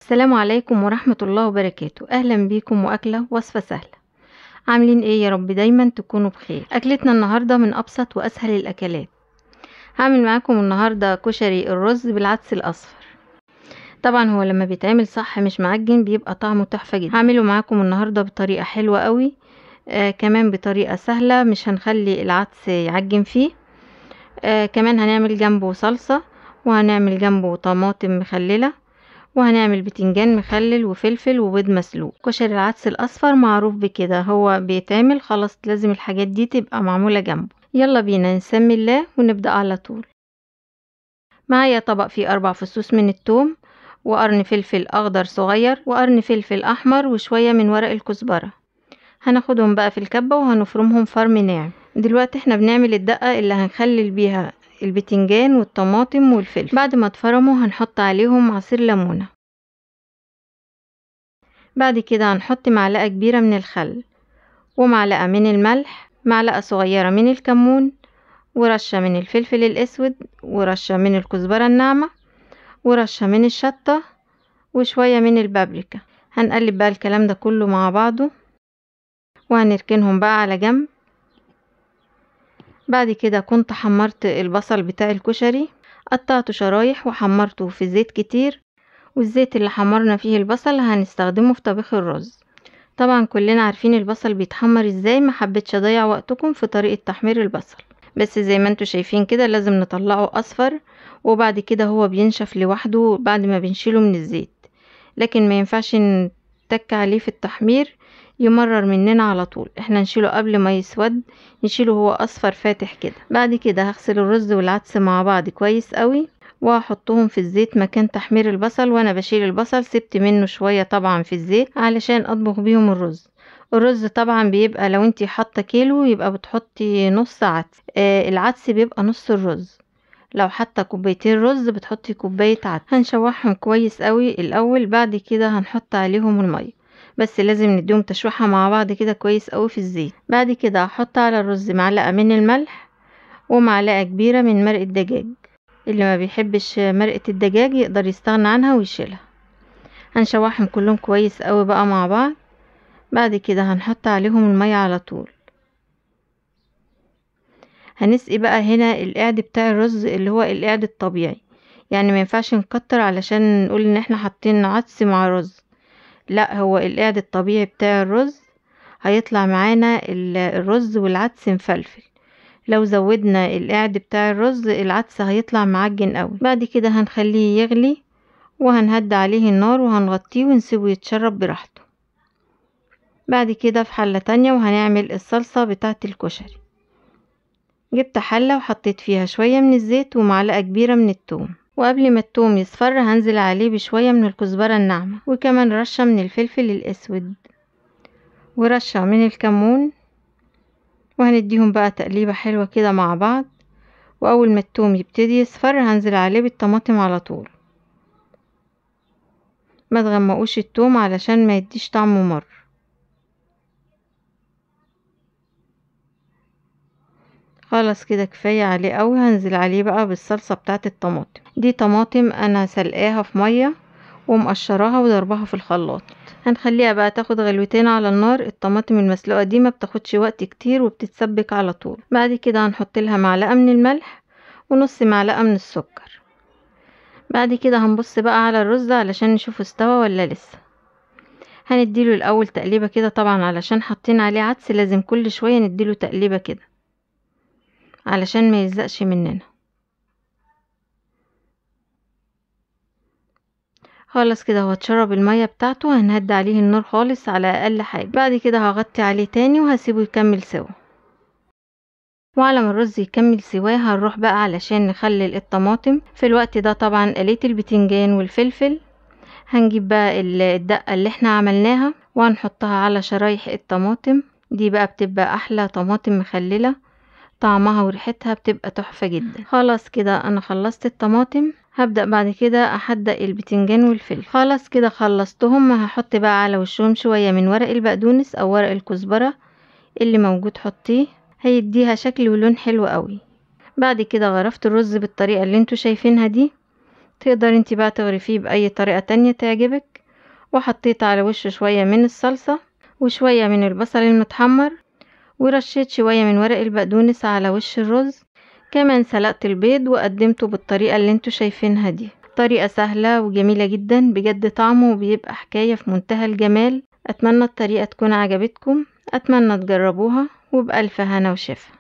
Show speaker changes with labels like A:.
A: السلام عليكم ورحمة الله وبركاته. أهلا بيكم وأكلة وصفة سهلة. عاملين ايه يا رب؟ دايما تكونوا بخير. أكلتنا النهاردة من أبسط وأسهل الأكلات. هعمل معاكم النهاردة كشري الرز بالعدس الأصفر. طبعا هو لما بيتعمل صح مش معجن بيبقى طعمه تحفة جدا. هعمله معاكم النهاردة بطريقة حلوة قوي، كمان بطريقة سهلة، مش هنخلي العدس يعجن فيه. كمان هنعمل جنبه صلصة، وهنعمل جنبه طماطم مخللة، وهنعمل بتنجان مخلل وفلفل وبيض مسلوق. كشري العدس الاصفر معروف بكده، هو بيتعمل خلاص لازم الحاجات دي تبقى معمولة جنبه. يلا بينا نسمي الله ونبدأ على طول. معايا طبق فيه 4 فصوص من الثوم، وقرن فلفل اخضر صغير، وقرن فلفل احمر، وشوية من ورق الكزبرة. هناخدهم بقى في الكبة وهنفرمهم فرم ناعم. دلوقتي احنا بنعمل الدقة اللي هنخلل بيها البتنجان والطماطم والفلفل. بعد ما اتفرموا هنحط عليهم عصير ليمونة. بعد كده هنحط معلقة كبيرة من الخل، ومعلقة من الملح، معلقة صغيرة من الكمون، ورشة من الفلفل الأسود، ورشة من الكزبرة الناعمة، ورشة من الشطة، وشوية من البابريكا. هنقلب بقى الكلام ده كله مع بعضه وهنركنهم بقى على جنب. بعد كده كنت حمرت البصل بتاع الكشري، قطعته شرايح وحمرته في زيت كتير، والزيت اللي حمرنا فيه البصل هنستخدمه في طبيخ الرز. طبعا كلنا عارفين البصل بيتحمر ازاي، ما حبيتش اضيع وقتكم في طريقة تحمير البصل، بس زي ما انتوا شايفين كده لازم نطلعه اصفر، وبعد كده هو بينشف لوحده بعد ما بنشيله من الزيت، لكن ما ينفعش نتك عليه في التحمير يمرر مننا على طول. احنا نشيله قبل ما يسود، نشيله هو اصفر فاتح كده. بعد كده هغسل الرز والعدس مع بعض كويس قوي، واحطهم في الزيت مكان تحمير البصل. وانا بشيل البصل سبت منه شوية طبعا في الزيت علشان اطبخ بيهم الرز طبعا بيبقى لو انتي حاطه كيلو يبقى بتحطي نص عدس، العدس بيبقى نص الرز. لو حاطه كوبايتين رز بتحطي كوبايه عدس. هنشوحهم كويس قوي الاول، بعد كده هنحط عليهم الميه، بس لازم نديهم تشويحه مع بعض كده كويس قوي في الزيت. بعد كده هحط على الرز معلقه من الملح، ومعلقه كبيره من مرق الدجاج. اللي ما بيحبش مرقه الدجاج يقدر يستغنى عنها ويشيلها. هنشوحهم كلهم كويس قوي بقى مع بعض. بعد كده هنحط عليهم المية على طول. هنسقي بقى هنا القعد بتاع الرز اللي هو القعد الطبيعي، يعني ما ينفعش نكتر علشان نقول ان احنا حاطين عدس مع رز، لا، هو القعد الطبيعي بتاع الرز هيطلع معانا الرز والعدس مفلفل. لو زودنا القعد بتاع الرز العدس هيطلع معجن قوي. بعد كده هنخليه يغلي وهنهدي عليه النار وهنغطيه ونسيبه يتشرب براحته. بعد كده في حلة تانية وهنعمل الصلصة بتاعة الكشري. جبت حلة وحطيت فيها شوية من الزيت ومعلقة كبيرة من الثوم، وقبل ما الثوم يصفر هنزل عليه بشوية من الكزبرة الناعمة، وكمان رشة من الفلفل الأسود، ورشة من الكمون، وهنديهم بقى تقليبة حلوة كده مع بعض. وأول ما الثوم يبتدي يصفر هنزل عليه بالطماطم على طول. ما تغمقوش الثوم علشان ما يديش طعمه مر. خلاص كده كفاية عليه قوي. هنزل عليه بقى بالصلصة بتاعت الطماطم. دي طماطم انا سلقاها في مية ومقشراها وضربها في الخلاط. هنخليها بقى تاخد غلوتين على النار. الطماطم المسلوقة دي ما بتاخدش وقت كتير وبتتسبك على طول. بعد كده هنحط لها معلقة من الملح ونص معلقة من السكر. بعد كده هنبص بقى على الرز علشان نشوف استوى ولا لسه. هنديله الاول تقليبة كده، طبعا علشان حاطين عليه عدس لازم كل شوية نديله تقليبة كده علشان ما يلزقش مننا. خلاص كده هو اتشرب المية بتاعته. هنهدي عليه النار خالص على اقل حاجة. بعد كده هغطي عليه تاني وهسيبه يكمل سوا. وعلى ما الرز يكمل سواه هنروح بقى علشان نخلل الطماطم. في الوقت ده طبعا قليت البتنجان والفلفل. هنجيب بقى الدقة اللي احنا عملناها وهنحطها على شرايح الطماطم. دي بقى بتبقى احلى طماطم مخللة، طعمها وريحتها بتبقى تحفة جدا. خلاص كده انا خلصت الطماطم. هبدأ بعد كده احدق البتنجان والفلفل. خلاص كده خلصتهم. هحط بقى على وشهم شوية من ورق البقدونس او ورق الكزبرة اللي موجود، حطيه هيديها شكل ولون حلو قوي. بعد كده غرفت الرز بالطريقة اللي انتوا شايفينها دي. تقدر انت بقى تغرفيه بأي طريقة تانية تعجبك. وحطيت على وشه شوية من الصلصة وشوية من البصل المتحمر، ورشيت شوية من ورق البقدونس على وش الرز. كمان سلقت البيض وقدمته بالطريقة اللي انتوا شايفينها دي. طريقة سهلة وجميلة جدا، بجد طعمه بيبقى حكاية في منتهى الجمال. اتمنى الطريقة تكون عجبتكم، اتمنى تجربوها، وبألف هنا وشفا.